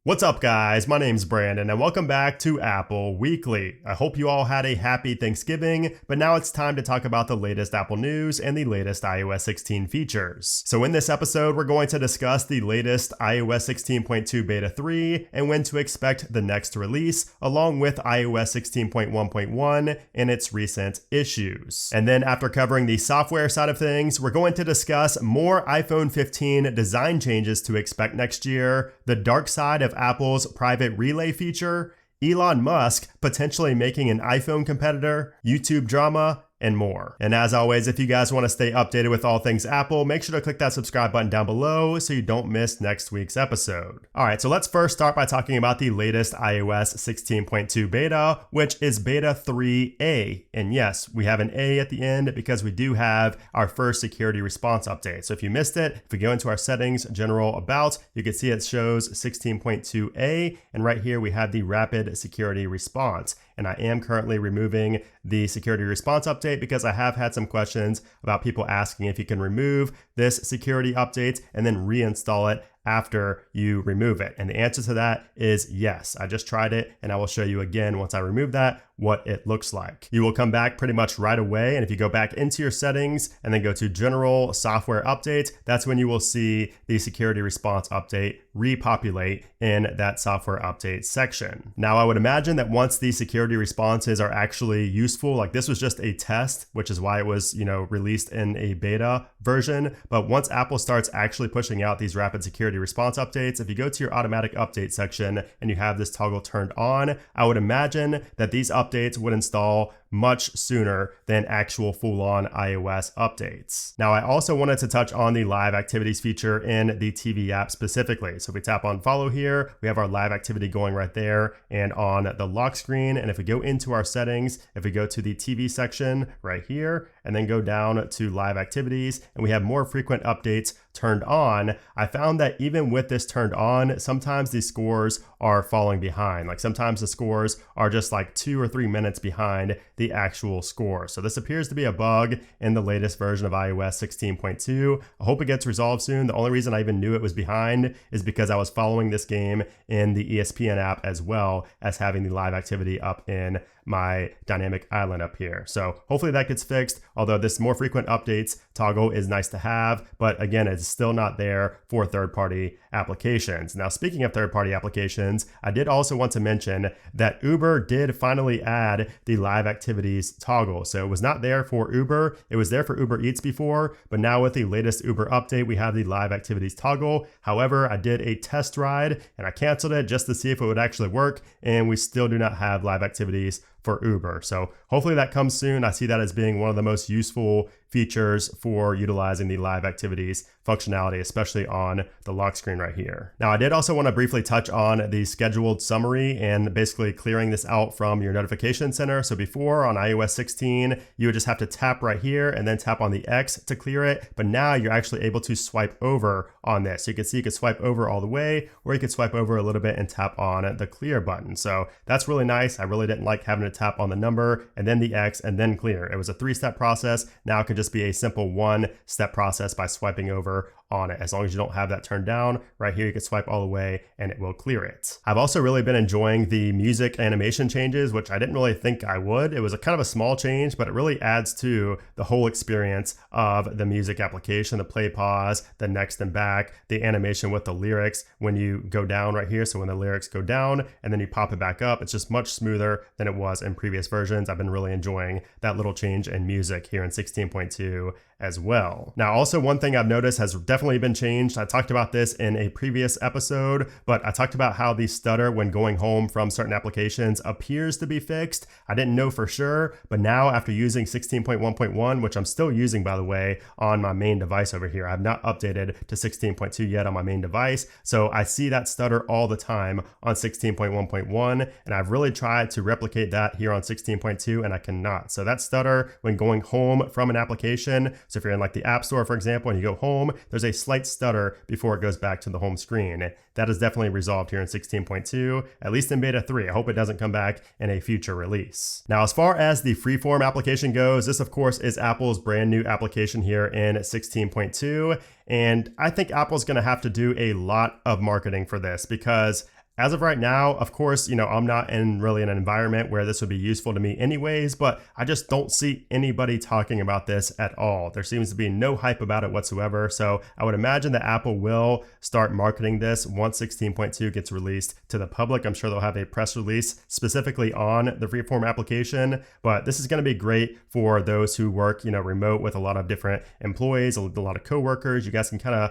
What's up, guys? My name's Brandon, and welcome back to Apple Weekly. I hope you all had a happy Thanksgiving, but now it's time to talk about the latest Apple news and the latest iOS 16 features. So in this episode, we're going to discuss the latest iOS 16.2 Beta 3 and when to expect the next release, along with iOS 16.1.1 and its recent issues. And then after covering the software side of things, we're going to discuss more iPhone 15 design changes to expect next year, the dark side of Apple's private relay feature, Elon Musk potentially making an iPhone competitor, YouTube drama, and more. And as always, if you guys want to stay updated with all things Apple, make sure to click that subscribe button down below so you don't miss next week's episode. All right, so let's first start by talking about the latest iOS 16.2 beta, which is beta 3A. And yes, we have an A at the end because we do have our first security response update. So if you missed it, if we go into our settings, general about, you can see it shows 16.2A. And right here, we have the rapid security response. And I am currently removing the security response update because I have had some questions about people asking if you can remove this security update and then reinstall it after you remove it. And the answer to that is yes. I just tried it and I will show you again once I remove that what it looks like. You will come back pretty much right away. And if you go back into your settings and then go to general software updates, that's when you will see the security response update repopulate in that software update section. Now, I would imagine that once the security responses are actually useful, like this was just a test, which is why it was, released in a beta version. But once Apple starts actually pushing out these rapid security response updates, if you go to your automatic update section and you have this toggle turned on, I would imagine that these updates would install much sooner than actual full-on iOS updates. Now, I also wanted to touch on the live activities feature in the TV app specifically. So if we tap on follow here, we have our live activity going right there and on the lock screen. And if we go into our settings, if we go to the TV section right here, and then go down to live activities, and we have more frequent updates turned on, I found that even with this turned on, sometimes these scores are falling behind. Like sometimes the scores are just like 2 or 3 minutes behind the actual score. So this appears to be a bug in the latest version of iOS 16.2. I hope it gets resolved soon. The only reason I even knew it was behind is because I was following this game in the ESPN app as well as having the live activity up in my dynamic island up here. So hopefully that gets fixed, although this more frequent updates toggle is nice to have, but again, it's still not there for third-party applications. Now, speaking of third-party applications, I did also want to mention that Uber did finally add the live activities toggle. So it was not there for Uber, it was there for Uber Eats before, but now with the latest Uber update, we have the live activities toggle. However, I did a test ride and I canceled it just to see if it would actually work, and we still do not have live activities for Uber. So hopefully that comes soon. I see that as being one of the most useful features for utilizing the live activities functionality, especially on the lock screen right here. Now, I did also want to briefly touch on the scheduled summary and basically clearing this out from your notification center. So before on iOS 16, you would just have to tap right here and then tap on the X to clear it. But now you're actually able to swipe over on this. So you can see you can swipe over all the way, or you could swipe over a little bit and tap on the clear button. So that's really nice. I really didn't like having to tap on the number and then the X and then clear. It was a 3-step process. Now it can just be a simple 1-step process by swiping over on it. As long as you don't have that turned down, right here you can swipe all the way and it will clear it. I've also really been enjoying the music animation changes, which I didn't really think I would. It was a kind of a small change, but it really adds to the whole experience of the music application, the play, pause, the next and back, the animation with the lyrics when you go down right here. So when the lyrics go down and then you pop it back up, it's just much smoother than it was in previous versions. I've been really enjoying that little change in music here in 16.2 as well. Now, also one thing I've noticed has definitely been changed. I talked about this in a previous episode, but I talked about how the stutter when going home from certain applications appears to be fixed. I didn't know for sure, but now after using 16.1.1, which I'm still using, by the way, on my main device over here, I have not updated to 16.2 yet on my main device. So I see that stutter all the time on 16.1.1, and I've really tried to replicate that here on 16.2, and I cannot. So that stutter when going home from an application, so if you're in like the App Store, for example, and you go home, there's a slight stutter before it goes back to the home screen. That is definitely resolved here in 16.2, at least in beta 3. I hope it doesn't come back in a future release. Now, as far as the Freeform application goes, this of course is Apple's brand new application here in 16.2. And I think Apple's going to have to do a lot of marketing for this because As of right now, of course, I'm not in really an environment where this would be useful to me anyways, but I just don't see anybody talking about this at all. There seems to be no hype about it whatsoever. So I would imagine that Apple will start marketing this once 16.2 gets released to the public. I'm sure they'll have a press release specifically on the Freeform application, but this is going to be great for those who work, remote with a lot of different employees, a lot of coworkers. You guys can kind of,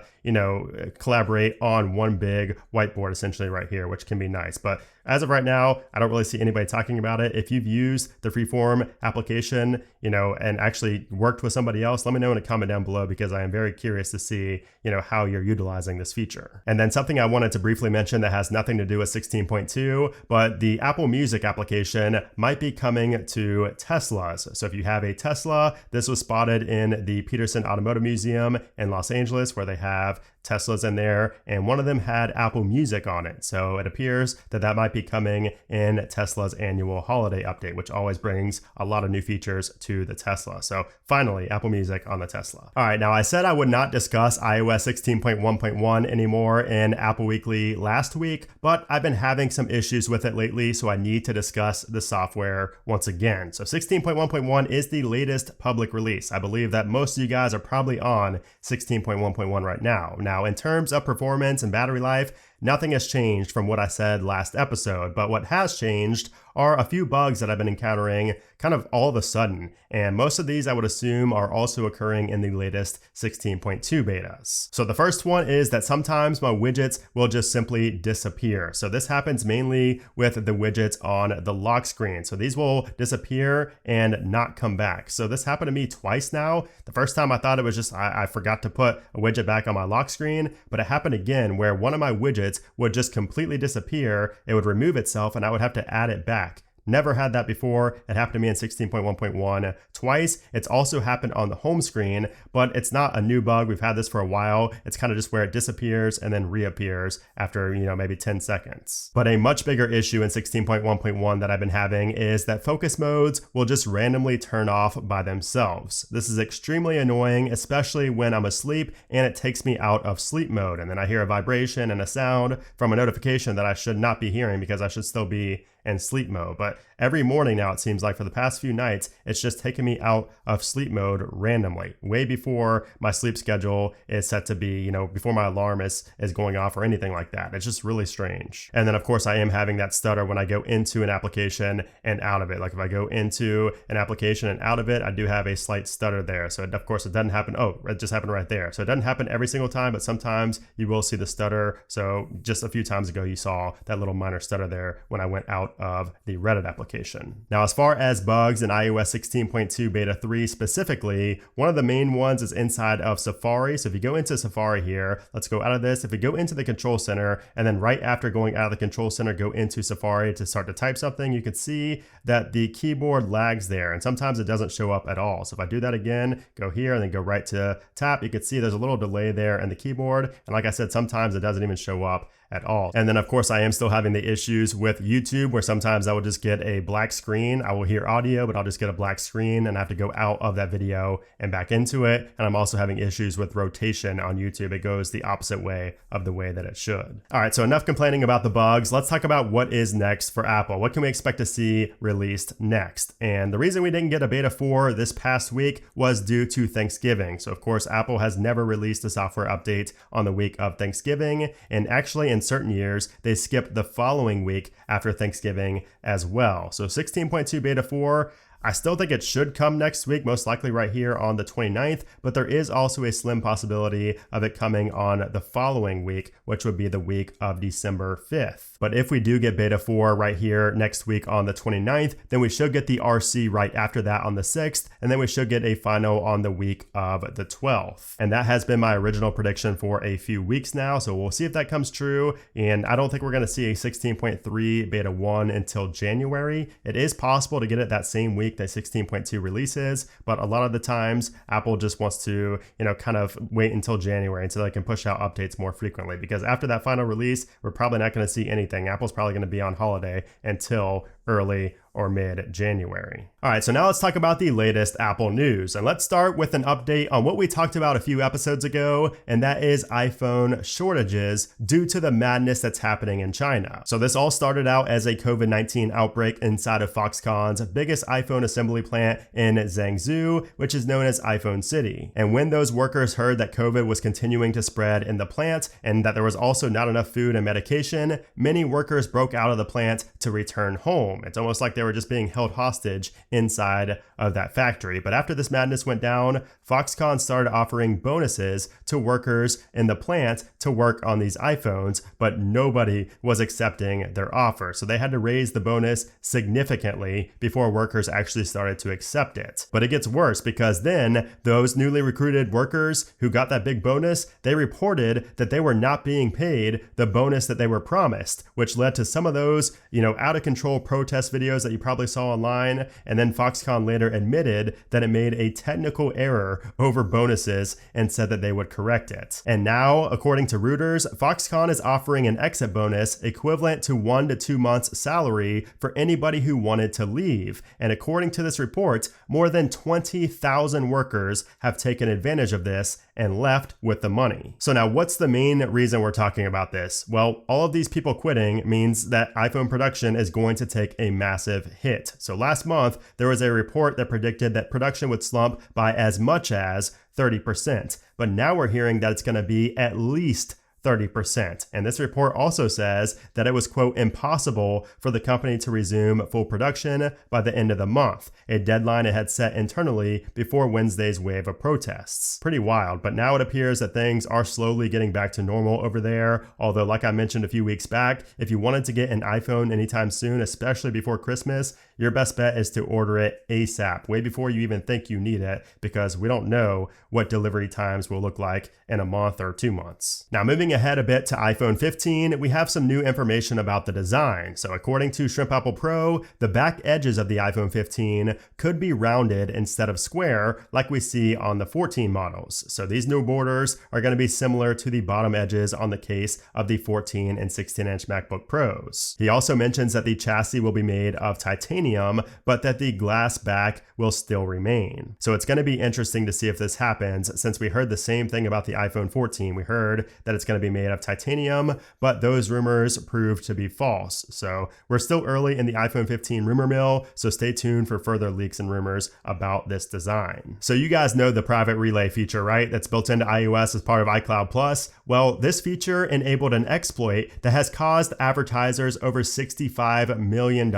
collaborate on one big whiteboard essentially right here, which can be nice. But as of right now, I don't really see anybody talking about it. If you've used the Freeform application, and actually worked with somebody else, let me know in a comment down below, because I am very curious to see, how you're utilizing this feature. And then something I wanted to briefly mention that has nothing to do with 16.2, but the Apple Music application might be coming to Teslas. So if you have a Tesla, this was spotted in the Peterson Automotive Museum in Los Angeles, where they have Teslas in there, and one of them had Apple Music on it. So it appears that that might be coming in Tesla's annual holiday update, which always brings a lot of new features to the Tesla. So finally, Apple Music on the Tesla. All right, now I said I would not discuss iOS 16.1.1 anymore in Apple Weekly last week, but I've been having some issues with it lately, so I need to discuss the software once again. So 16.1.1 is the latest public release. I believe that most of you guys are probably on 16.1.1 right now. Now, in terms of performance and battery life, nothing has changed from what I said last episode, but what has changed are a few bugs that I've been encountering kind of all of a sudden. And most of these I would assume are also occurring in the latest 16.2 betas. So the first one is that sometimes my widgets will just simply disappear. So this happens mainly with the widgets on the lock screen. So these will disappear and not come back. So this happened to me twice now. The first time I thought it was just I forgot to put a widget back on my lock screen, but it happened again where one of my widgets would just completely disappear. It would remove itself and I would have to add it back. Never had that before. It happened to me in 16.1.1 twice. It's also happened on the home screen, but it's not a new bug. We've had this for a while. It's kind of just where it disappears and then reappears after, maybe 10 seconds. But a much bigger issue in 16.1.1 that I've been having is that focus modes will just randomly turn off by themselves. This is extremely annoying, especially when I'm asleep and it takes me out of sleep mode. And then I hear a vibration and a sound from a notification that I should not be hearing because I should still be in sleep mode. But every morning now, it seems like for the past few nights, it's just taken me out of sleep mode randomly, way before my sleep schedule is set to be, before my alarm is going off or anything like that. It's just really strange. And then of course I am having that stutter when I go into an application and out of it. Like if I go into an application and out of it, I do have a slight stutter there. So of course it doesn't happen. Oh, it just happened right there. So it doesn't happen every single time, but sometimes you will see the stutter. So just a few times ago, you saw that little minor stutter there when I went out of the Reddit application. Now, as far as bugs in iOS 16.2 beta 3 specifically, one of the main ones is inside of Safari. So if you go into Safari here, let's go out of this. If we go into the control center and then right after going out of the control center, go into Safari to start to type something, you can see that the keyboard lags there. And sometimes it doesn't show up at all. So if I do that again, go here and then go right to tap, you can see there's a little delay there in the keyboard. And like I said, sometimes it doesn't even show up at all. And then of course I am still having the issues with YouTube where sometimes I will just get a black screen. I will hear audio, but I'll just get a black screen and I have to go out of that video and back into it. And I'm also having issues with rotation on YouTube. It goes the opposite way of the way that it should. All right, so enough complaining about the bugs. Let's talk about what is next for Apple. What can we expect to see released next? And the reason we didn't get a beta 4 this past week was due to Thanksgiving. So of course, Apple has never released a software update on the week of Thanksgiving. And actually in certain years, they skip the following week after Thanksgiving as well. So 16.2 beta 4, I still think it should come next week, most likely right here on the 29th, but there is also a slim possibility of it coming on the following week, which would be the week of December 5th. But if we do get beta 4 right here next week on the 29th, then we should get the RC right after that on the 6th, and then we should get a final on the week of the 12th. And that has been my original prediction for a few weeks now, so we'll see if that comes true. And I don't think we're going to see a 16.3 beta 1 until January. It is possible to get it that same week that 16.2 releases, but a lot of the times Apple just wants to, kind of wait until January until they can push out updates more frequently, because after that final release, we're probably not going to see anything. Apple's probably going to be on holiday until early or mid-January. All right, so now let's talk about the latest Apple news. And let's start with an update on what we talked about a few episodes ago, and that is iPhone shortages due to the madness that's happening in China. So this all started out as a COVID-19 outbreak inside of Foxconn's biggest iPhone assembly plant in Zhangzhou, which is known as iPhone City. And when those workers heard that COVID was continuing to spread in the plant and that there was also not enough food and medication, many workers broke out of the plant to return home. It's almost like they were just being held hostage inside of that factory. But after this madness went down, Foxconn started offering bonuses to workers in the plant to work on these iPhones, but nobody was accepting their offer. So they had to raise the bonus significantly before workers actually started to accept it. But it gets worse because then those newly recruited workers who got that big bonus, they reported that they were not being paid the bonus that they were promised, which led to some of those, out of control protest videos that you probably saw online. And then Foxconn later admitted that it made a technical error over bonuses and said that they would correct it. And now, according to Reuters, Foxconn is offering an exit bonus equivalent to 1 to 2 months' salary for anybody who wanted to leave. And according to this report, more than 20,000 workers have taken advantage of this and left with the money. So now what's the main reason we're talking about this? Well, all of these people quitting means that iPhone production is going to take a massive hit. So last month, there was a report that predicted that production would slump by as much as 30%. But now we're hearing that it's going to be at least 30%. And this report also says that it was, quote, impossible for the company to resume full production by the end of the month, a deadline it had set internally before Wednesday's wave of protests. Pretty wild, but now it appears that things are slowly getting back to normal over there. Although, like I mentioned a few weeks back, if you wanted to get an iPhone anytime soon, especially before Christmas, your best bet is to order it ASAP, way before you even think you need it, because we don't know what delivery times will look like in a month or 2 months. Now, moving ahead a bit to iPhone 15, we have some new information about the design. So according to Shrimp Apple Pro, the back edges of the iPhone 15 could be rounded instead of square like we see on the 14 models. So these new borders are going to be similar to the bottom edges on the case of the 14 and 16-inch MacBook Pros. He also mentions that the chassis will be made of titanium, but that the glass back will still remain. So it's going to be interesting to see if this happens, since we heard the same thing about the iPhone 14. We heard that it's going to be made of titanium, but those rumors proved to be false. So we're still early in the iPhone 15 rumor mill, so stay tuned for further leaks and rumors about this design. So you guys know the private relay feature, right? That's built into iOS as part of iCloud Plus. Well, this feature enabled an exploit that has caused advertisers over $65 million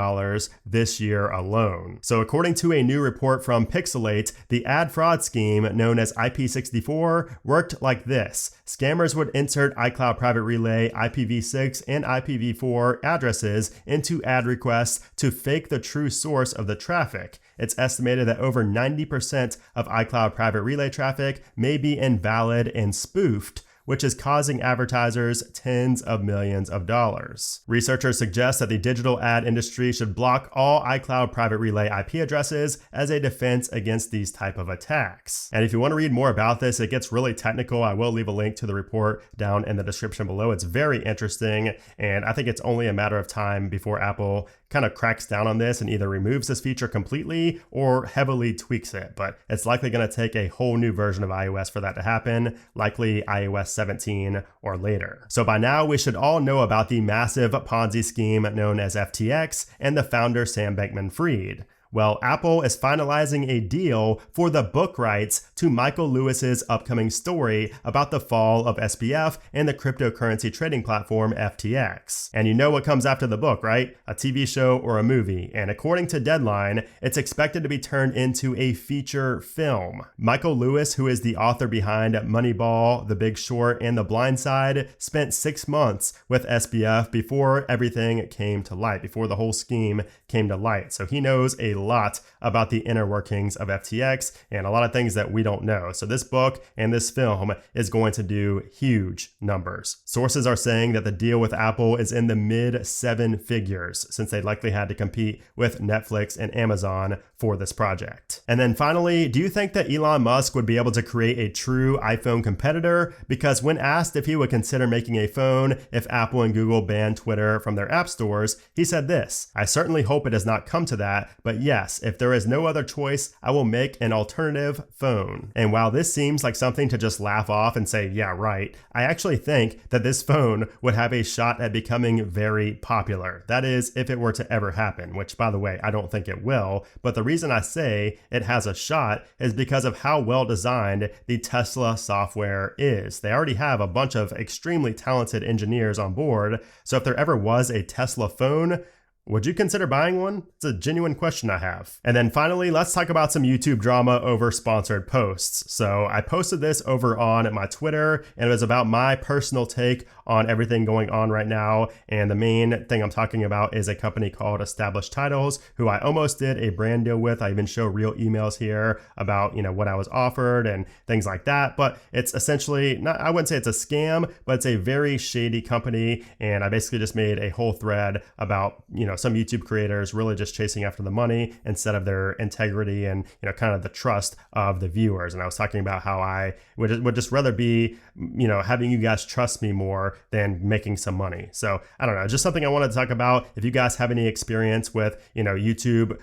this year alone. So according to a new report from Pixelate, the ad fraud scheme known as IP64 worked like this. Scammers would insert iCloud Private Relay, IPv6, and IPv4 addresses into ad requests to fake the true source of the traffic. It's estimated that over 90% of iCloud Private Relay traffic may be invalid and spoofed, which is causing advertisers tens of millions of dollars. Researchers suggest that the digital ad industry should block all iCloud Private Relay IP addresses as a defense against these type of attacks. And if you want to read more about this, it gets really technical. I will leave a link to the report down in the description below. It's very interesting, and I think it's only a matter of time before Apple kind of cracks down on this and either removes this feature completely or heavily tweaks it. But it's likely going to take a whole new version of iOS for that to happen, likely iOS 17 or later. So by now, we should all know about the massive Ponzi scheme known as FTX and the founder Sam Bankman-Fried. Well, Apple is finalizing a deal for the book rights to Michael Lewis's upcoming story about the fall of SBF and the cryptocurrency trading platform FTX. And you know what comes after the book, right? A TV show or a movie. And according to Deadline, it's expected to be turned into a feature film. Michael Lewis, who is the author behind Moneyball, The Big Short, and The Blind Side, spent 6 months with SBF before everything came to light, before the whole scheme came to light. So he knows a lot about the inner workings of FTX and a lot of things that we don't know. So this book and this film is going to do huge numbers. Sources are saying that the deal with Apple is in the mid 7 figures, since they likely had to compete with Netflix and Amazon for this project. And then finally, do you think that Elon Musk would be able to create a true iPhone competitor? Because when asked if he would consider making a phone if Apple and Google banned Twitter from their app stores, he said this: "I certainly hope it does not come to that, but yes, if there is no other choice, I will make an alternative phone." And while this seems like something to just laugh off and say, yeah, right, I actually think that this phone would have a shot at becoming very popular. That is, if it were to ever happen, which, by the way, I don't think it will. But the reason I say it has a shot is because of how well designed the Tesla software is. They already have a bunch of extremely talented engineers on board. So if there ever was a Tesla phone, would you consider buying one? It's a genuine question I have. And then finally, let's talk about some YouTube drama over sponsored posts. So I posted this over on my Twitter, and it was about my personal take on everything going on right now. And the main thing I'm talking about is a company called Established Titles, who I almost did a brand deal with. I even show real emails here about, what I was offered and things like that. But it's essentially not, I wouldn't say it's a scam, but it's a very shady company. And I basically just made a whole thread about, some YouTube creators really just chasing after the money instead of their integrity and, kind of the trust of the viewers. And I was talking about how I would just rather be, having you guys trust me more than making some money. So I don't know, just something I wanted to talk about. If you guys have any experience with, YouTube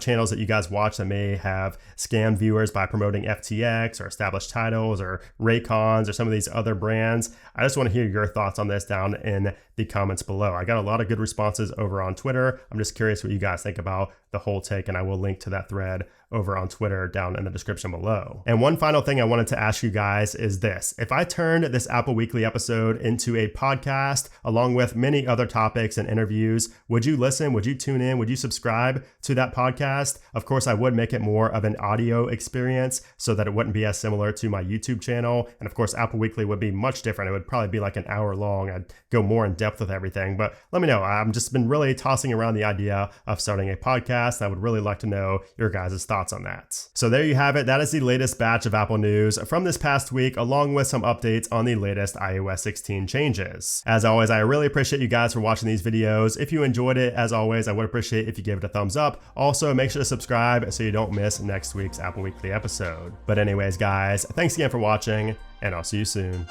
channels that you guys watch that may have scammed viewers by promoting FTX or Established Titles or Raycons or some of these other brands, I just want to hear your thoughts on this down in the comments below. I got a lot of good responses over on Twitter. I'm just curious what you guys think about the whole take, and I will link to that thread over on Twitter down in the description below. And one final thing I wanted to ask you guys is this: if I turned this Apple Weekly episode into a podcast along with many other topics and interviews, would you listen? Would you tune in? Would you subscribe to that podcast? Of course, I would make it more of an audio experience so that it wouldn't be as similar to my YouTube channel. And of course, Apple Weekly would be much different. It would probably be like an hour long. I'd go more in depth with everything, but let me know. I've just been really tossing around the idea of starting a podcast. I would really like to know your guys' thoughts on that. So there you have it. That is the latest batch of Apple news from this past week, along with some updates on the latest iOS 16 changes. As always, I really appreciate you guys for watching these videos. If you enjoyed it, as always, I would appreciate if you give it a thumbs up. Also, make sure to subscribe so you don't miss next week's Apple Weekly episode. But anyways, guys, thanks again for watching, and I'll see you soon.